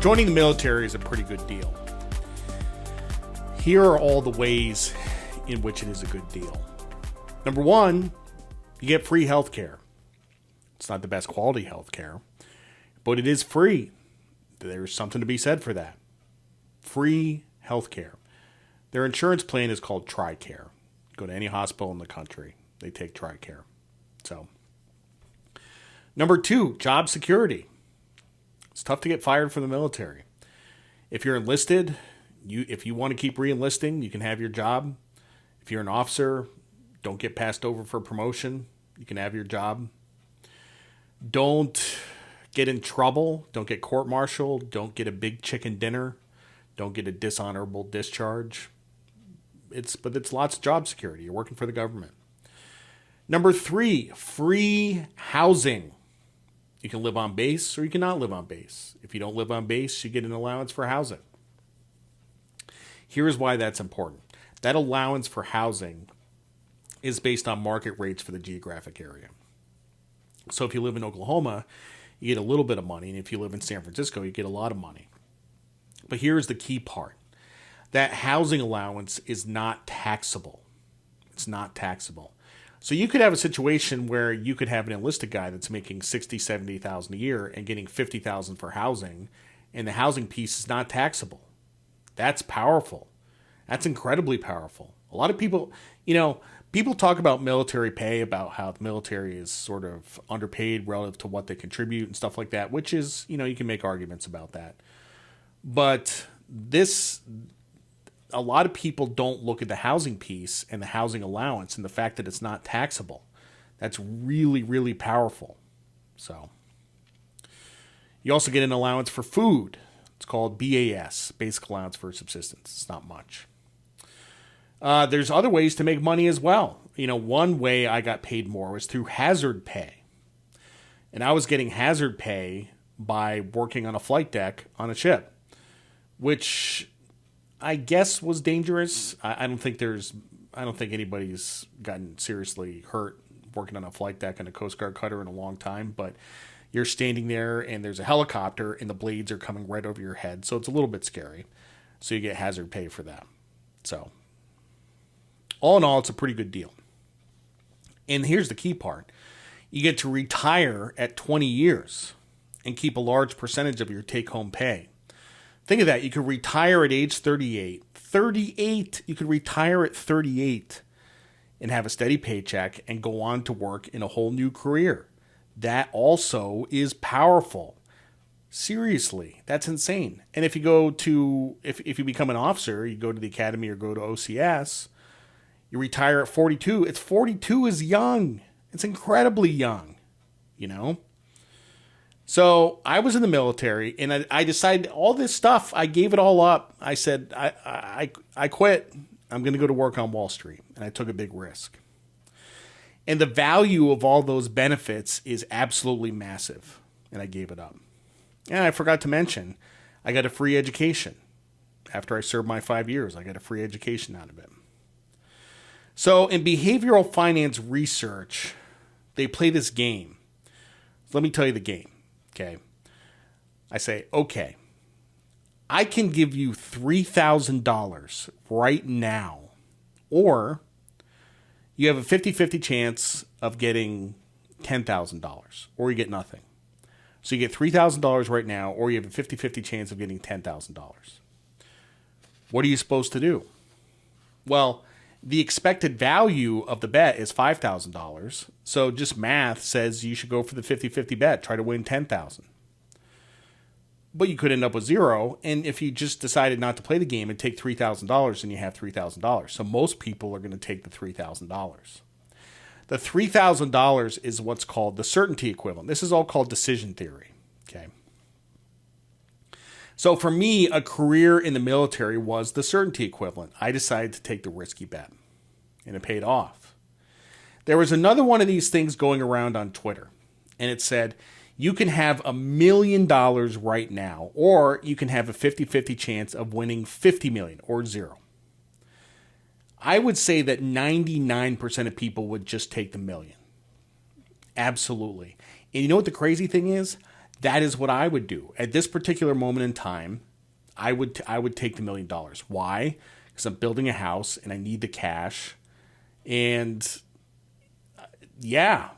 Joining the military is a pretty good deal. Here are all the ways in which it is a good deal. Number one, you get free health care. It's not the best quality health care, but it is free. There's something to be said for that. Free health care. Their insurance plan is called TRICARE. Go to any hospital in the country, they take TRICARE. So, number two, job security. It's tough to get fired from the military. If you're enlisted, if you want to keep re-enlisting, you can have your job. If you're an officer, don't get passed over for promotion. You can have your job. Don't get in trouble. Don't get court-martialed. Don't get a big chicken dinner. Don't get a dishonorable discharge. It's lots of job security. You're working for the government. Number three, free housing. You can live on base or you cannot live on base. If you don't live on base, you get an allowance for housing. Here's why that's important. That allowance for housing is based on market rates for the geographic area. So if you live in Oklahoma, you get a little bit of money. And if you live in San Francisco, you get a lot of money. But here's the key part. That housing allowance is not taxable. It's not taxable. So you could have a situation where you could have an enlisted guy that's making $60,000, $70,000 a year and getting $50,000 for housing, and the housing piece is not taxable. That's powerful. That's incredibly powerful. A lot of people, people talk about military pay, about how the military is sort of underpaid relative to what they contribute and stuff like that, which is, you can make arguments about that. But a lot of people don't look at the housing piece and the housing allowance and the fact that it's not taxable. That's really, really powerful. So you also get an allowance for food. It's called BAS, Basic Allowance for Subsistence. It's not much. There's other ways to make money as well. One way I got paid more was through hazard pay. And I was getting hazard pay by working on a flight deck on a ship, which I guess was dangerous. I don't think anybody's gotten seriously hurt working on a flight deck on a Coast Guard cutter in a long time, but you're standing there and there's a helicopter and the blades are coming right over your head. So it's a little bit scary. So you get hazard pay for that. So all in all, it's a pretty good deal. And here's the key part. You get to retire at 20 years and keep a large percentage of your take-home pay. Think of that. You could retire at age 38. 38. You could retire at 38 and have a steady paycheck and go on to work in a whole new career. That also is powerful. Seriously, that's insane. And if you if you become an officer, you go to the academy or go to OCS, you retire at 42. 42 is young. It's incredibly young, So I was in the military, and I decided all this stuff, I gave it all up. I said, I quit. I'm going to go to work on Wall Street. And I took a big risk. And the value of all those benefits is absolutely massive. And I gave it up. And I forgot to mention, I got a free education. After I served my 5 years, I got a free education out of it. So in behavioral finance research, they play this game. So let me tell you the game. Okay. I say, okay, I can give you $3,000 right now, or you have a 50-50 chance of getting $10,000, or you get nothing. So you get $3,000 right now, or you have a 50-50 chance of getting $10,000. What are you supposed to do? Well, the expected value of the bet is $5,000. So just math says you should go for the 50-50 bet. Try to win $10,000. But you could end up with zero. And if you just decided not to play the game and take $3,000, then you have $3,000. So most people are going to take the $3,000. The $3,000 is what's called the certainty equivalent. This is all called decision theory. Okay. So for me, a career in the military was the certainty equivalent. I decided to take the risky bet, and it paid off. There was another one of these things going around on Twitter, and it said, you can have $1 million right now, or you can have a 50-50 chance of winning $50 million or zero. I would say that 99% of people would just take the million. Absolutely. And you know what the crazy thing is? that is what I would do. At this particular moment in time, I would take the $1 million. Why? Because I'm building a house and I need the cash. And yeah,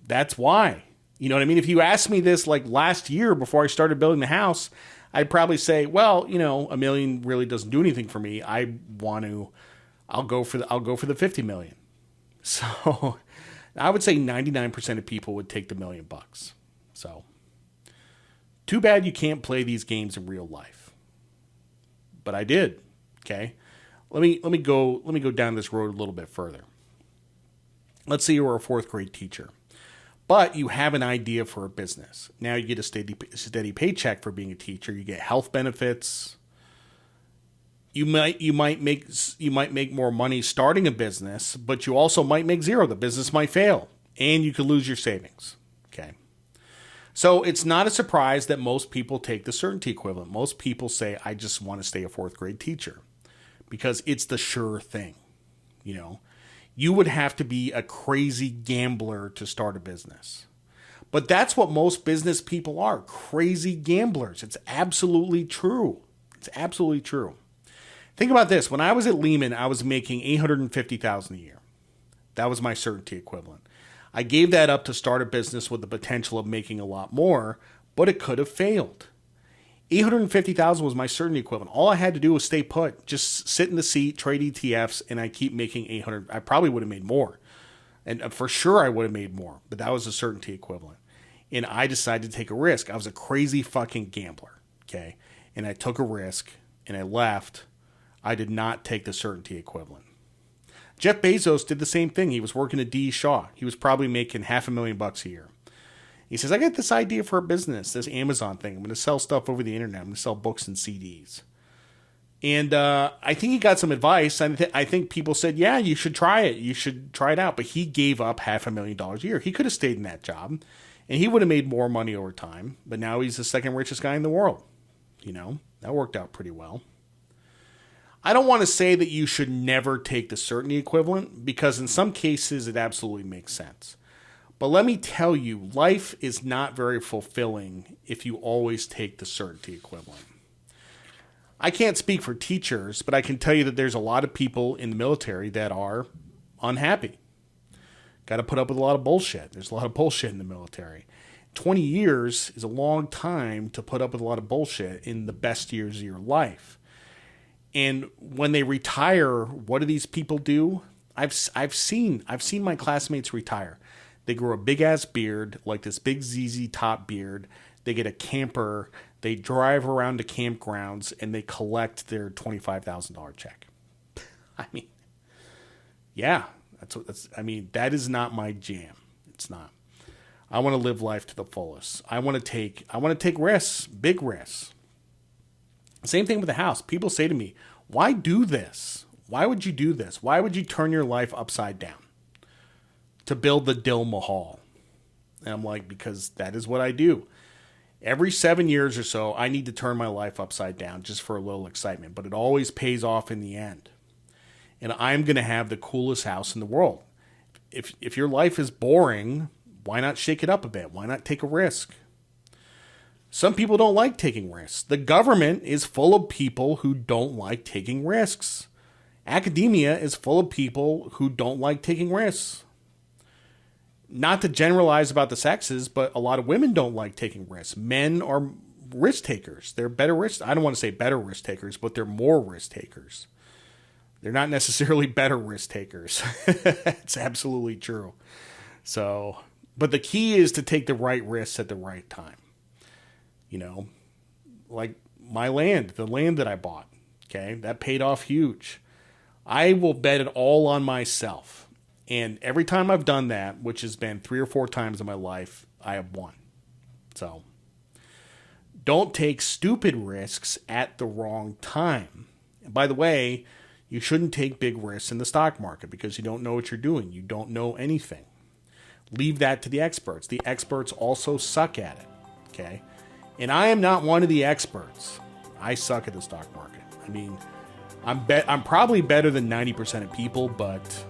that's why. You know what I mean? If you asked me this like last year before I started building the house, I'd probably say, well, you know, $1 million really doesn't do anything for me. I'll go for the 50 million. So I would say 99% of people would take the $1 million. So too bad you can't play these games in real life. But I did. Okay. Let me go down this road a little bit further. Let's say you were a 4th grade teacher, but you have an idea for a business. Now you get a steady paycheck for being a teacher. You get health benefits. You might make more money starting a business, but you also might make zero. The business might fail, and you could lose your savings. Okay. So it's not a surprise that most people take the certainty equivalent. Most people say, I just want to stay a 4th grade teacher because it's the sure thing. You know, you would have to be a crazy gambler to start a business. But that's what most business people are, crazy gamblers. It's absolutely true. It's absolutely true. Think about this. When I was at Lehman, I was making $850,000 a year. That was my certainty equivalent. I gave that up to start a business with the potential of making a lot more, but it could have failed. $850,000 was my certainty equivalent. All I had to do was stay put, just sit in the seat, trade ETFs, and I keep making $800,000. I probably would have made more, and for sure I would have made more. But that was a certainty equivalent, and I decided to take a risk. I was a crazy fucking gambler, okay? And I took a risk, and I left. I did not take the certainty equivalent. Jeff Bezos did the same thing. He was working at D. Shaw. He was probably making $500,000 a year. He says, I got this idea for a business, this Amazon thing. I'm going to sell stuff over the internet. I'm going to sell books and CDs. And I think he got some advice. I think people said, yeah, you should try it. You should try it out. But he gave up $500,000 a year. He could have stayed in that job, and he would have made more money over time. But now he's the 2nd richest guy in the world. You know, that worked out pretty well. I don't want to say that you should never take the certainty equivalent, because in some cases it absolutely makes sense. But let me tell you, life is not very fulfilling if you always take the certainty equivalent. I can't speak for teachers, but I can tell you that there's a lot of people in the military that are unhappy. Got to put up with a lot of bullshit. There's a lot of bullshit in the military. 20 years is a long time to put up with a lot of bullshit in the best years of your life. And when they retire, what do these people do? I've seen my classmates retire. They grow a big ass beard, like this big ZZ Top beard. They get a camper. They drive around to campgrounds and they collect their $25,000 check. I mean, yeah, that is not my jam. It's not. I want to live life to the fullest. I want to take risks, big risks. Same thing with the house. People say to me, why do this? Why would you do this? Why would you turn your life upside down to build the Dil Mahal? And I'm like, because that is what I do. Every 7 years or so, I need to turn my life upside down just for a little excitement. But it always pays off in the end. And I'm going to have the coolest house in the world. If your life is boring, why not shake it up a bit? Why not take a risk? Some people don't like taking risks. The government is full of people who don't like taking risks. Academia is full of people who don't like taking risks. Not to generalize about the sexes, but a lot of women don't like taking risks. Men are risk takers. They're better risk. I don't want to say better risk takers, but they're more risk takers. They're not necessarily better risk takers. It's absolutely true. So, but the key is to take the right risks at the right time. You know, like my land, the land that I bought, okay, that paid off huge. I will bet it all on myself. And every time I've done that, which has been 3 or 4 times in my life, I have won. So don't take stupid risks at the wrong time. And by the way, you shouldn't take big risks in the stock market because you don't know what you're doing. You don't know anything. Leave that to the experts. The experts also suck at it, okay? And I am not one of the experts. I suck at the stock market. I mean, I'm probably better than 90% of people, but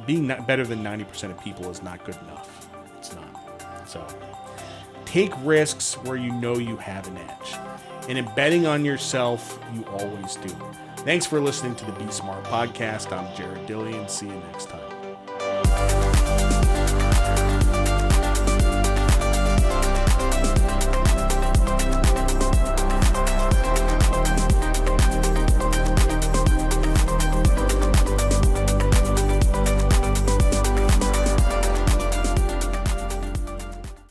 being not better than 90% of people is not good enough. It's not. So Take risks where you know you have an edge. And in betting on yourself, you always do. Thanks for listening to the Be Smart podcast. I'm Jared Dillian. See you next time.